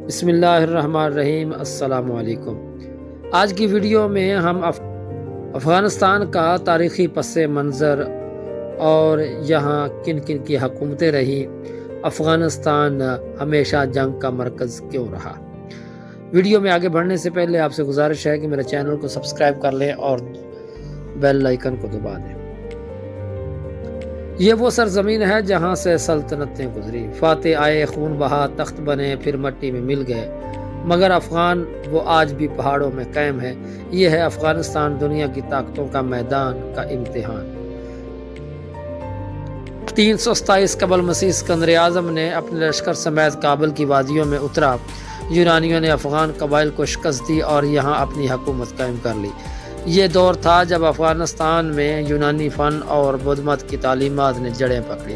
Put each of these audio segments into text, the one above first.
بسم اللہ الرحمن الرحیم۔ السلام علیکم۔ آج کی ویڈیو میں ہم افغانستان کا تاریخی پس منظر اور یہاں کن کن کی حکومتیں رہی، افغانستان ہمیشہ جنگ کا مرکز کیوں رہا۔ ویڈیو میں آگے بڑھنے سے پہلے آپ سے گزارش ہے کہ میرے چینل کو سبسکرائب کر لیں اور بیل آئیکن کو دبا دیں۔ یہ وہ سرزمین ہے جہاں سے سلطنتیں گزری، فاتح آئے، خون بہا، تخت بنے، پھر مٹی میں مل گئے، مگر افغان وہ آج بھی پہاڑوں میں قائم ہے۔ یہ ہے افغانستان، دنیا کی طاقتوں کا میدان کا امتحان۔ 327 قبل مسیح اسکندر اعظم نے اپنے لشکر سمیت کابل کی وادیوں میں اترا۔ یونانیوں نے افغان قبائل کو شکست دی اور یہاں اپنی حکومت قائم کر لی۔ یہ دور تھا جب افغانستان میں یونانی فن اور بدھ مت کی تعلیمات نے جڑیں پکڑی،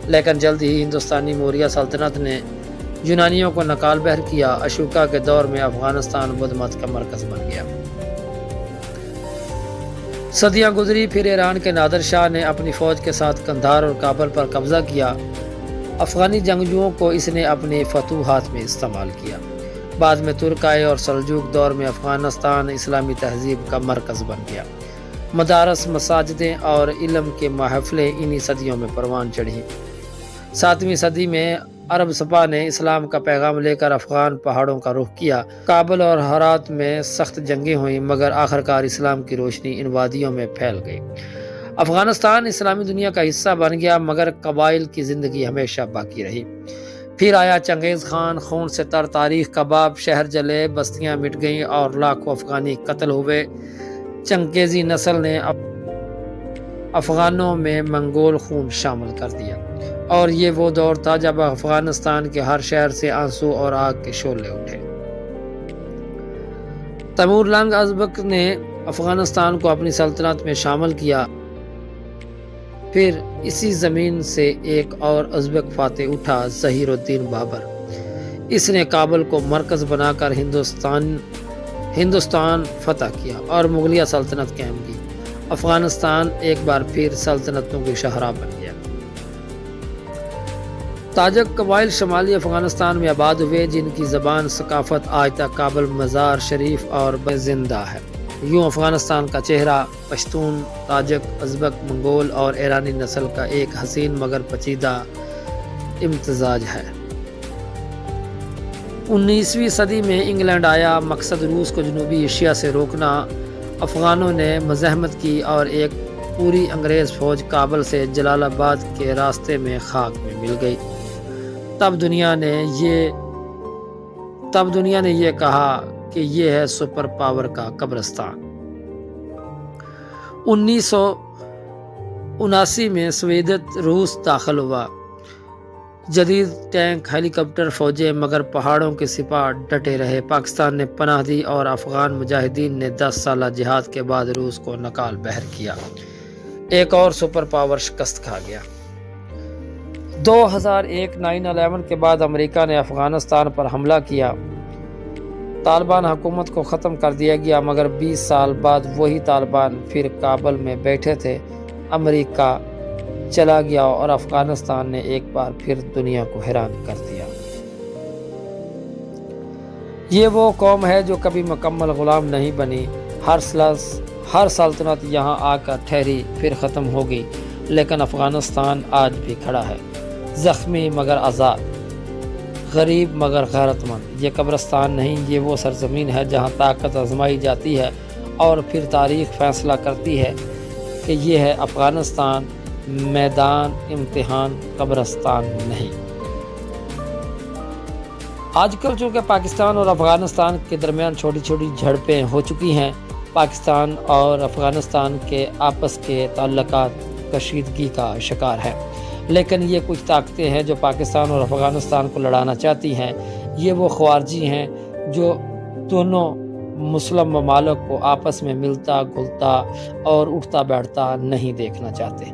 لیکن جلد ہی ہندوستانی موریہ سلطنت نے یونانیوں کو نکال بحر کیا۔ اشوکا کے دور میں افغانستان بدھ مت کا مرکز بن گیا۔ صدیاں گزری، پھر ایران کے نادر شاہ نے اپنی فوج کے ساتھ قندھار اور کابل پر قبضہ کیا۔ افغانی جنگجوؤں کو اس نے اپنی فتوحات میں استعمال کیا۔ بعد میں ترک آئے اور سلجوق دور میں افغانستان اسلامی تہذیب کا مرکز بن گیا۔ مدارس، مساجدیں اور علم کے محفلیں انہی صدیوں میں پروان چڑھیں۔ 7ویں صدی میں عرب سپاہ نے اسلام کا پیغام لے کر افغان پہاڑوں کا رخ کیا۔ کابل اور ہرات میں سخت جنگیں ہوئیں، مگر آخرکار اسلام کی روشنی ان وادیوں میں پھیل گئی۔ افغانستان اسلامی دنیا کا حصہ بن گیا، مگر قبائل کی زندگی ہمیشہ باقی رہی۔ پھر آیا چنگیز خان، خون سے تر تاریخ کا باب، شہر جلے، بستیاں مٹ گئیں اور لاکھوں افغانی قتل ہوئے۔ چنگیزی نسل نے افغانوں میں منگول خون شامل کر دیا، اور یہ وہ دور تھا جب افغانستان کے ہر شہر سے آنسو اور آگ کے شعلے اٹھے۔ تیمور لنگ ازبک نے افغانستان کو اپنی سلطنت میں شامل کیا۔ پھر اسی زمین سے ایک اور ازبک فاتح اٹھا، ظہیر الدین بابر۔ اس نے کابل کو مرکز بنا کر ہندوستان فتح کیا اور مغلیہ سلطنت قائم کی۔ افغانستان ایک بار پھر سلطنتوں کی شاہراہ بن گیا۔ تاجک قبائل شمالی افغانستان میں آباد ہوئے، جن کی زبان، ثقافت آج تک کابل مزار شریف اور زندہ ہے۔ یوں افغانستان کا چہرہ پشتون، تاجک، ازبک، منگول اور ایرانی نسل کا ایک حسین مگر پیچیدہ امتزاج ہے۔ 19ویں صدی میں انگلینڈ آیا، مقصد روس کو جنوبی ایشیا سے روکنا۔ افغانوں نے مزاحمت کی اور ایک پوری انگریز فوج کابل سے جلال آباد کے راستے میں خاک میں مل گئی۔ تب دنیا نے یہ کہا کہ یہ ہے سپر پاور کا قبرستان۔ 1979 میں سوویت روس داخل ہوا۔ جدید ٹینک، ہیلی کاپٹر فوجیں، مگر پہاڑوں کے سپاہ ڈٹے رہے۔ پاکستان نے پناہ دی اور افغان مجاہدین نے 10 سالہ جہاد کے بعد روس کو نکال بحر کیا۔ ایک اور سپر پاور شکست کھا گیا۔ 2001 9/11 کے بعد امریکہ نے افغانستان پر حملہ کیا۔ طالبان حکومت کو ختم کر دیا گیا، مگر 20 سال بعد وہی طالبان پھر کابل میں بیٹھے تھے۔ امریکہ چلا گیا اور افغانستان نے ایک بار پھر دنیا کو حیران کر دیا۔ یہ وہ قوم ہے جو کبھی مکمل غلام نہیں بنی۔ ہر سلطنت یہاں آ کر ٹھہری، پھر ختم ہو گئی، لیکن افغانستان آج بھی کھڑا ہے، زخمی مگر آزاد، غریب مگر غیرت مند۔ یہ قبرستان نہیں، یہ وہ سرزمین ہے جہاں طاقت آزمائی جاتی ہے اور پھر تاریخ فیصلہ کرتی ہے کہ یہ ہے افغانستان، میدان امتحان، قبرستان نہیں۔ آج کل چونکہ پاکستان اور افغانستان کے درمیان چھوٹی چھوٹی جھڑپیں ہو چکی ہیں، پاکستان اور افغانستان کے آپس کے تعلقات کشیدگی کا شکار ہے، لیکن یہ کچھ طاقتیں ہیں جو پاکستان اور افغانستان کو لڑانا چاہتی ہیں۔ یہ وہ خوارجی ہیں جو دونوں مسلم ممالک کو آپس میں ملتا گلتا اور اٹھتا بیٹھتا نہیں دیکھنا چاہتے۔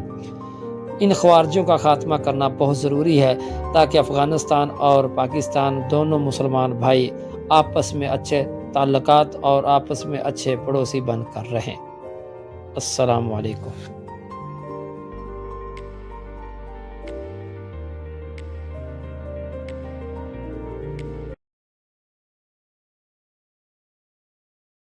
ان خوارجیوں کا خاتمہ کرنا بہت ضروری ہے تاکہ افغانستان اور پاکستان دونوں مسلمان بھائی آپس میں اچھے تعلقات اور آپس میں اچھے پڑوسی بن کر رہیں۔ السلام علیکم۔